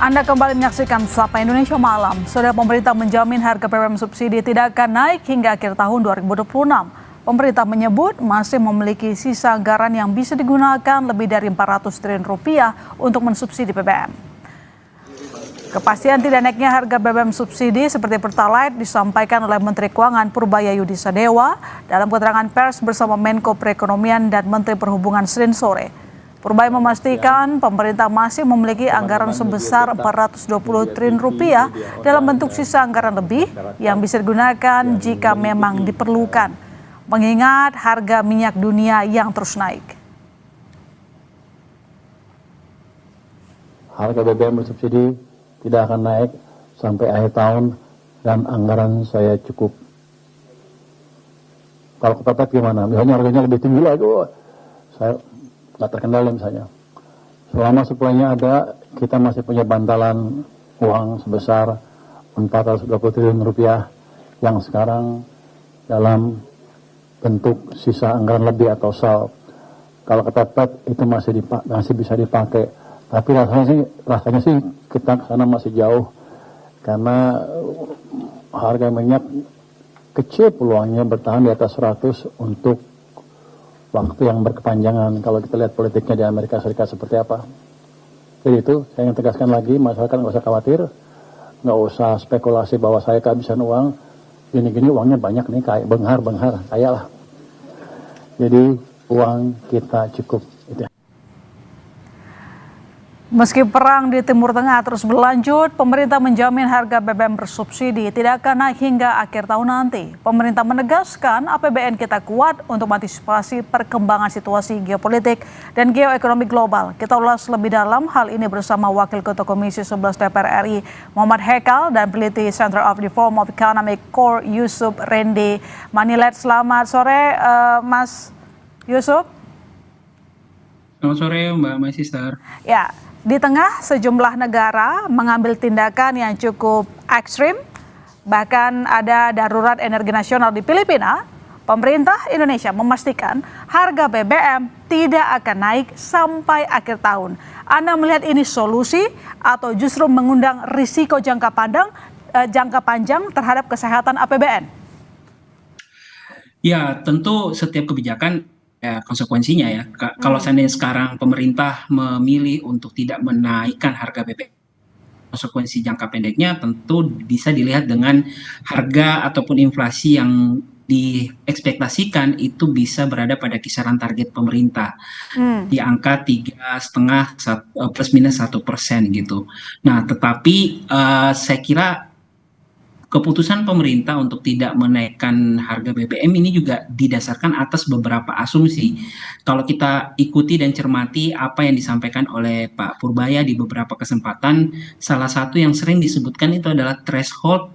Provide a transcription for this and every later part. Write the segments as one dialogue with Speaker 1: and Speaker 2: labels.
Speaker 1: Anda kembali menyaksikan Sapa Indonesia Malam. Saudara, pemerintah menjamin harga BBM subsidi tidak akan naik hingga akhir tahun 2026. Pemerintah menyebut masih memiliki sisa anggaran yang bisa digunakan lebih dari 400 triliun rupiah untuk mensubsidi BBM. Kepastian tidak naiknya harga BBM subsidi seperti Pertalite disampaikan oleh Menteri Keuangan Purbayayudi Sadewa dalam keterangan pers bersama Menko Perekonomian dan Menteri Perhubungan Senin sore. Purbay memastikan pemerintah masih memiliki anggaran sebesar 420 triliun rupiah dalam bentuk sisa anggaran lebih yang bisa digunakan jika memang diperlukan, mengingat harga minyak dunia yang terus naik.
Speaker 2: Harga BBM bersubsidi tidak akan naik sampai akhir tahun dan anggaran saya cukup. Kalau kepepet gimana? Misalnya harganya lebih tinggi lagi, saya nggak terkendali misalnya. Selama suplainya ada, kita masih punya bantalan uang sebesar 420 triliun rupiah yang sekarang dalam bentuk sisa anggaran lebih atau saldo. Kalau kepepet itu masih bisa dipakai. Tapi rasanya sih kita ke sana masih jauh karena harga minyak kecil peluangnya bertahan di atas 100 untuk waktu yang berkepanjangan kalau kita lihat politiknya di Amerika Serikat seperti apa. Jadi itu saya ingin tegaskan lagi, masyarakat nggak usah khawatir, nggak usah spekulasi bahwa saya kehabisan uang, gini-gini uangnya banyak nih, kayak benghar, kaya lah. Jadi uang kita cukup. Itu.
Speaker 1: Meski perang di Timur Tengah terus berlanjut, pemerintah menjamin harga BBM bersubsidi tidak akan naik hingga akhir tahun nanti. Pemerintah menegaskan APBN kita kuat untuk mengantisipasi perkembangan situasi geopolitik dan geoekonomi global. Kita ulas lebih dalam hal ini bersama Wakil Ketua Komisi 11 DPR RI Muhammad Hekal dan peneliti Center of Reform of Economic Core Yusuf Rendi Manilet. Selamat sore Mas Yusuf.
Speaker 3: Selamat sore Mbak Sister.
Speaker 1: Ya. Di tengah sejumlah negara mengambil tindakan yang cukup ekstrim, bahkan ada darurat energi nasional di Filipina, pemerintah Indonesia memastikan harga BBM tidak akan naik sampai akhir tahun. Anda melihat ini solusi atau justru mengundang risiko jangka panjang terhadap kesehatan APBN?
Speaker 3: Ya, tentu setiap kebijakan konsekuensinya ya. Kalau seandainya sekarang pemerintah memilih untuk tidak menaikkan harga BBM, konsekuensi jangka pendeknya tentu bisa dilihat dengan harga ataupun inflasi yang diekspektasikan itu bisa berada pada kisaran target pemerintah di angka 3,5 plus minus 1% gitu. Nah, tetapi saya kira keputusan pemerintah untuk tidak menaikkan harga BBM ini juga didasarkan atas beberapa asumsi. Kalau kita ikuti dan cermati apa yang disampaikan oleh Pak Purbaya di beberapa kesempatan, salah satu yang sering disebutkan itu adalah threshold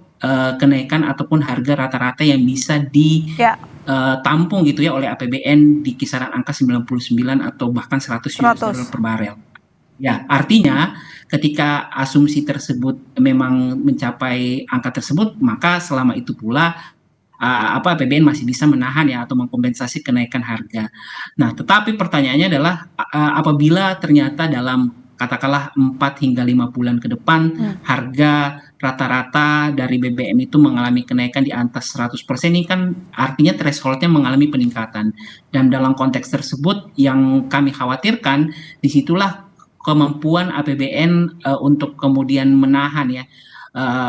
Speaker 3: kenaikan ataupun harga rata-rata yang bisa ditampung gitu ya oleh APBN di kisaran angka 99 atau bahkan 100 US$ per barel. Ya, artinya ketika asumsi tersebut memang mencapai angka tersebut, maka selama itu pula APBN masih bisa menahan ya atau mengkompensasi kenaikan harga. Nah, tetapi pertanyaannya adalah apabila ternyata dalam katakanlah 4 hingga 5 bulan ke depan harga rata-rata dari BBM itu mengalami kenaikan di atas 100%, ini kan artinya thresholdnya mengalami peningkatan. Dan dalam konteks tersebut yang kami khawatirkan, disitulah kemampuan APBN untuk kemudian menahan ya,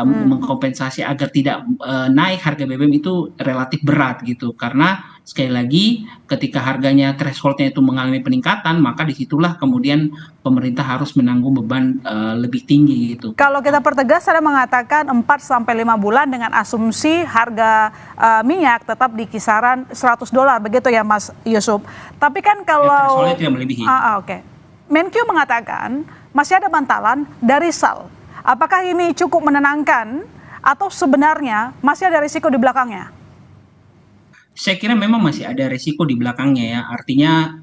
Speaker 3: mengkompensasi agar tidak naik harga BBM itu relatif berat gitu. Karena sekali lagi ketika harganya thresholdnya itu mengalami peningkatan, maka disitulah kemudian pemerintah harus menanggung beban lebih tinggi gitu.
Speaker 1: Kalau kita pertegas, ada mengatakan 4-5 bulan dengan asumsi harga minyak tetap di kisaran $100, begitu ya Mas Yusuf. Tapi kan kalau
Speaker 3: thresholdnya tidak melebihi.
Speaker 1: Oke. Menkyu mengatakan masih ada bantalan dari SAL. Apakah ini cukup menenangkan atau sebenarnya masih ada risiko di belakangnya?
Speaker 3: Saya kira memang masih ada risiko di belakangnya ya. Artinya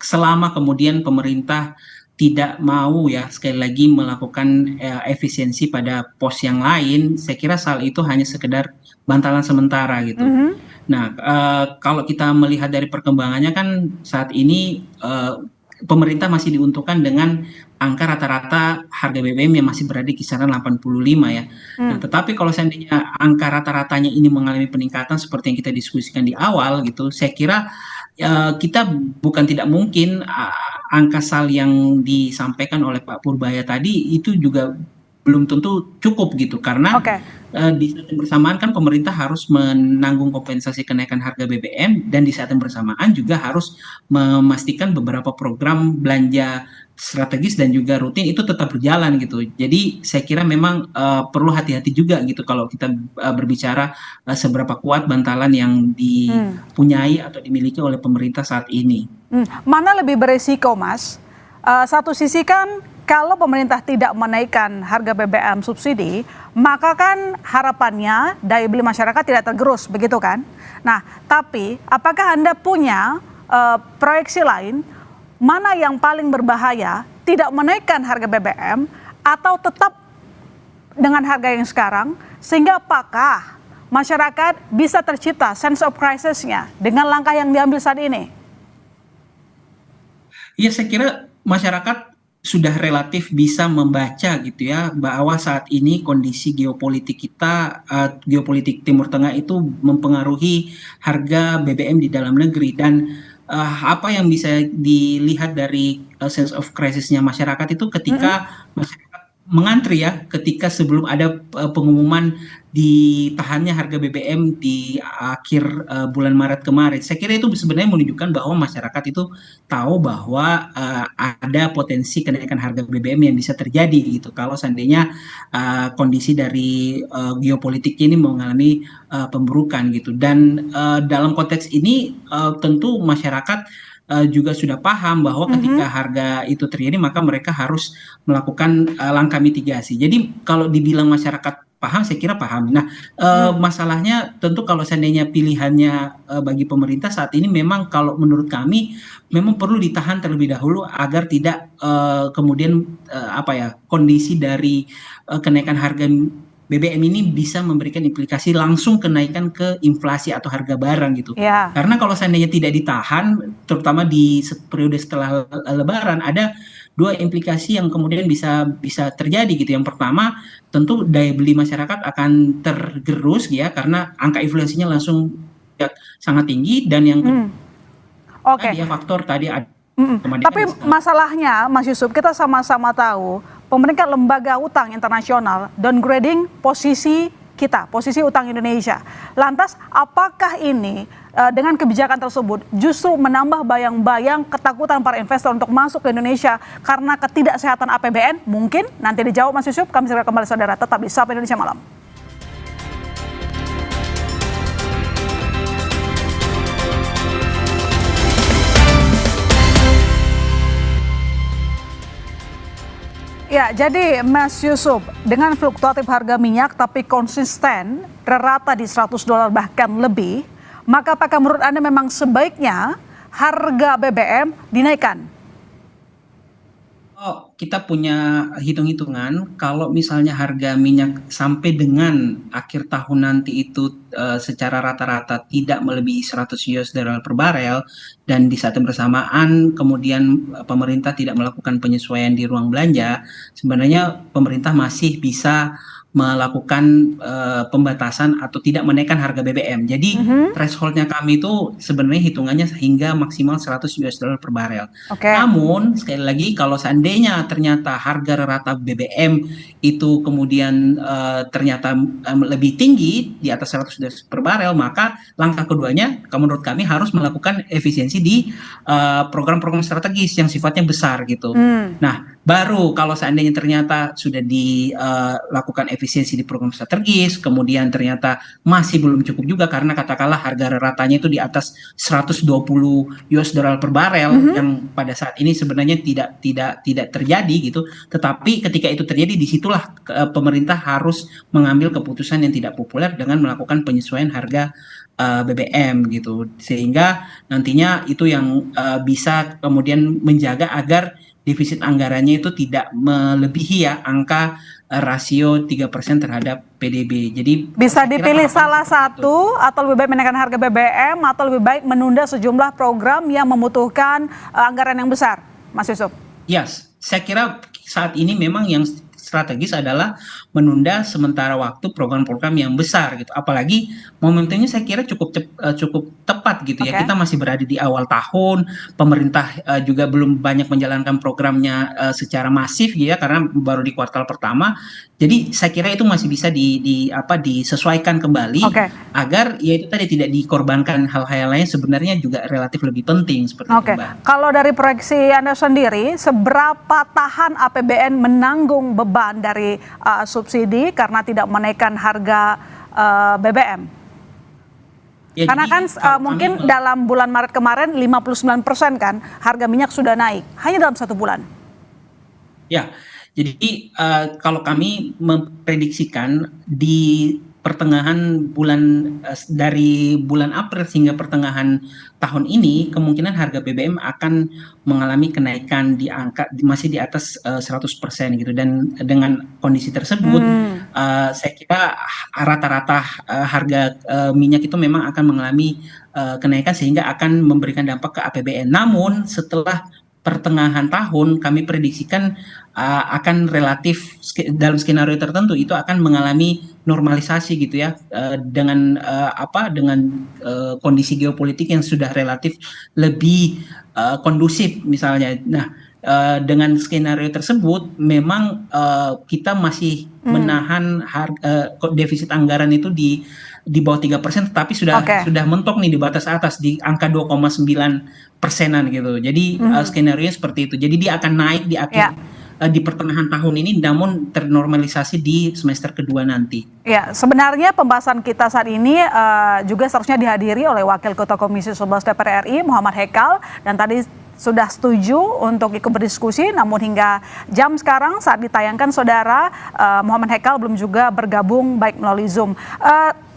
Speaker 3: selama kemudian pemerintah tidak mau ya sekali lagi melakukan efisiensi pada pos yang lain, saya kira SAL itu hanya sekedar bantalan sementara gitu. Nah, kalau kita melihat dari perkembangannya kan saat ini pemerintah masih diuntungkan dengan angka rata-rata harga BBM yang masih berada di kisaran 85 ya. Nah, tetapi kalau seandainya angka rata-ratanya ini mengalami peningkatan seperti yang kita diskusikan di awal gitu, saya kira kita bukan tidak mungkin angka SAL yang disampaikan oleh Pak Purbaya tadi itu juga belum tentu cukup gitu, karena di saat yang bersamaan kan pemerintah harus menanggung kompensasi kenaikan harga BBM, dan di saat yang bersamaan juga harus memastikan beberapa program belanja strategis dan juga rutin itu tetap berjalan gitu. Jadi saya kira memang perlu hati-hati juga gitu kalau kita berbicara seberapa kuat bantalan yang dipunyai atau dimiliki oleh pemerintah saat ini.
Speaker 1: Mana lebih beresiko, Mas? Satu sisi kan kalau pemerintah tidak menaikkan harga BBM subsidi, maka kan harapannya daya beli masyarakat tidak tergerus, begitu kan? Nah, tapi apakah Anda punya proyeksi lain, mana yang paling berbahaya, tidak menaikkan harga BBM atau tetap dengan harga yang sekarang, sehingga apakah masyarakat bisa tercipta sense of crisis-nya dengan langkah yang diambil saat ini?
Speaker 3: Ya, saya kira masyarakat sudah relatif bisa membaca gitu ya, bahwa saat ini kondisi geopolitik kita, geopolitik Timur Tengah itu mempengaruhi harga BBM di dalam negeri, dan apa yang bisa dilihat dari sense of crisis-nya masyarakat itu ketika masyarakat mengantri ya, ketika sebelum ada pengumuman ditahannya harga BBM di akhir bulan Maret kemarin. Saya kira itu sebenarnya menunjukkan bahwa masyarakat itu tahu bahwa ada potensi kenaikan harga BBM yang bisa terjadi gitu kalau seandainya kondisi dari geopolitik ini mengalami pemburukan gitu. Dan dalam konteks ini tentu masyarakat juga sudah paham bahwa ketika harga itu terjadi maka mereka harus melakukan langkah mitigasi. Jadi kalau dibilang masyarakat paham, saya kira paham. Nah, masalahnya tentu kalau seandainya pilihannya bagi pemerintah saat ini memang kalau menurut kami memang perlu ditahan terlebih dahulu agar tidak kemudian kondisi dari kenaikan harga BBM ini bisa memberikan implikasi langsung kenaikan ke inflasi atau harga barang gitu. Karena kalau seandainya tidak ditahan, terutama di periode setelah Lebaran, ada dua implikasi yang kemudian bisa terjadi gitu. Yang pertama, tentu daya beli masyarakat akan tergerus ya, karena angka inflasinya langsung sangat tinggi, dan yang kedua faktor tadi ada.
Speaker 1: Tapi masalahnya, Mas Yusuf, kita sama-sama tahu pemerintah lembaga utang internasional downgrading posisi kita, posisi utang Indonesia. Lantas apakah ini dengan kebijakan tersebut justru menambah bayang-bayang ketakutan para investor untuk masuk ke Indonesia karena ketidaksehatan APBN? Mungkin nanti dijawab Mas Yusuf. Kami segera kembali saudara, tetap di Sapa Indonesia Malam. Ya, jadi Mas Yusuf, dengan fluktuatif harga minyak tapi konsisten rata di $100 bahkan lebih, maka apakah menurut Anda memang sebaiknya harga BBM dinaikkan?
Speaker 3: Oh, kita punya hitung-hitungan kalau misalnya harga minyak sampai dengan akhir tahun nanti itu secara rata-rata tidak melebihi $100 per barel, dan di saat yang bersamaan kemudian pemerintah tidak melakukan penyesuaian di ruang belanja, sebenarnya pemerintah masih bisa melakukan pembatasan atau tidak menaikkan harga BBM. Jadi thresholdnya kami itu sebenarnya hitungannya hingga maksimal $100 per barel. Namun sekali lagi kalau seandainya ternyata harga rata BBM itu kemudian ternyata lebih tinggi di atas $100 per barel, maka langkah keduanya menurut kami harus melakukan efisiensi di program-program strategis yang sifatnya besar gitu. Nah, baru kalau seandainya ternyata sudah dilakukan efisiensi di program strategis, kemudian ternyata masih belum cukup juga karena katakanlah harga ratanya itu di atas $120 per barel, yang pada saat ini sebenarnya tidak terjadi gitu. Tetapi ketika itu terjadi, disitulah pemerintah harus mengambil keputusan yang tidak populer dengan melakukan penyesuaian harga BBM gitu, sehingga nantinya itu yang bisa kemudian menjaga agar defisit anggarannya itu tidak melebihi ya angka rasio 3% terhadap PDB. Jadi
Speaker 1: bisa dipilih salah satu, atau lebih baik menaikkan harga BBM, atau lebih baik menunda sejumlah program yang membutuhkan anggaran yang besar. Mas Yusuf?
Speaker 3: Yes, saya kira saat ini memang yang strategis adalah menunda sementara waktu program-program yang besar gitu. Apalagi momentumnya saya kira cukup tepat gitu ya.
Speaker 1: Oke.
Speaker 3: Kita masih berada di awal tahun, pemerintah juga belum banyak menjalankan programnya secara masif gitu ya, karena baru di kuartal pertama. Jadi saya kira itu masih bisa disesuaikan kembali
Speaker 1: Oke.
Speaker 3: agar ya itu tadi tidak dikorbankan hal-hal lain sebenarnya juga relatif lebih penting seperti
Speaker 1: Oke,
Speaker 3: itu, Mbak.
Speaker 1: kalau dari proyeksi Anda sendiri, seberapa tahan APBN menanggung beban dari subsidi karena tidak menaikkan harga BBM?
Speaker 3: Ya,
Speaker 1: Karena
Speaker 3: jadi
Speaker 1: kan
Speaker 3: kalau
Speaker 1: mungkin
Speaker 3: kami
Speaker 1: dalam bulan Maret kemarin 59% kan harga minyak sudah naik, hanya dalam 1 bulan.
Speaker 3: Ya, jadi kalau kami memprediksikan di pertengahan dari bulan April hingga pertengahan tahun ini kemungkinan harga BBM akan mengalami kenaikan di angka masih di atas 100% gitu, dan dengan kondisi tersebut saya kira rata-rata harga minyak itu memang akan mengalami kenaikan sehingga akan memberikan dampak ke APBN. Namun setelah pertengahan tahun kami prediksikan akan relatif dalam skenario tertentu itu akan mengalami normalisasi gitu ya, dengan kondisi geopolitik yang sudah relatif lebih kondusif misalnya. Nah, dengan skenario tersebut memang kita masih menahan defisit anggaran itu di bawah 3%, tetapi sudah mentok nih di batas atas di angka 2,9%-an gitu. Jadi skenario seperti itu. Jadi dia akan naik di akhir di pertengahan tahun ini, namun ternormalisasi di semester kedua nanti.
Speaker 1: Ya, sebenarnya pembahasan kita saat ini juga seharusnya dihadiri oleh Wakil Ketua Komisi 11 DPR RI Muhammad Hekal, dan tadi sudah setuju untuk ikut berdiskusi, namun hingga jam sekarang saat ditayangkan saudara, Muhammad Hekal belum juga bergabung baik melalui Zoom.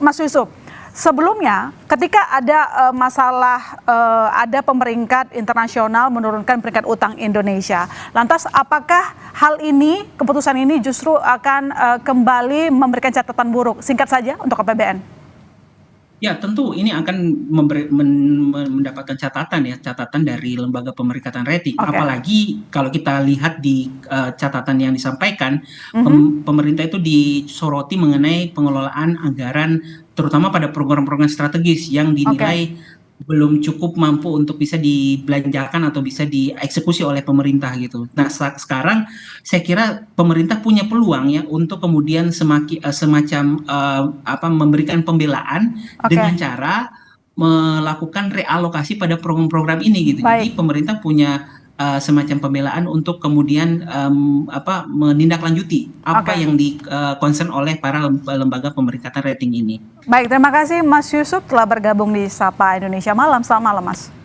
Speaker 1: Mas Yusuf, sebelumnya ketika ada masalah, ada pemeringkat internasional menurunkan peringkat utang Indonesia, lantas apakah hal ini, keputusan ini justru akan kembali memberikan catatan buruk? Singkat saja untuk APBN.
Speaker 3: Ya, tentu ini akan mendapatkan catatan dari lembaga pemerikatan rating. Apalagi kalau kita lihat di catatan yang disampaikan, pemerintah itu disoroti mengenai pengelolaan anggaran, terutama pada program-program strategis yang dinilai belum cukup mampu untuk bisa dibelanjakan atau bisa dieksekusi oleh pemerintah gitu. Nah, sekarang saya kira pemerintah punya peluang ya untuk kemudian semacam memberikan pembelaan dengan cara melakukan realokasi pada program-program ini gitu. Jadi pemerintah punya semacam pembelaan untuk kemudian menindaklanjuti apa yang concern oleh para lembaga pemerikatan rating ini.
Speaker 1: Baik, terima kasih Mas Yusuf telah bergabung di Sapa Indonesia Malam. Selamat malam, Mas.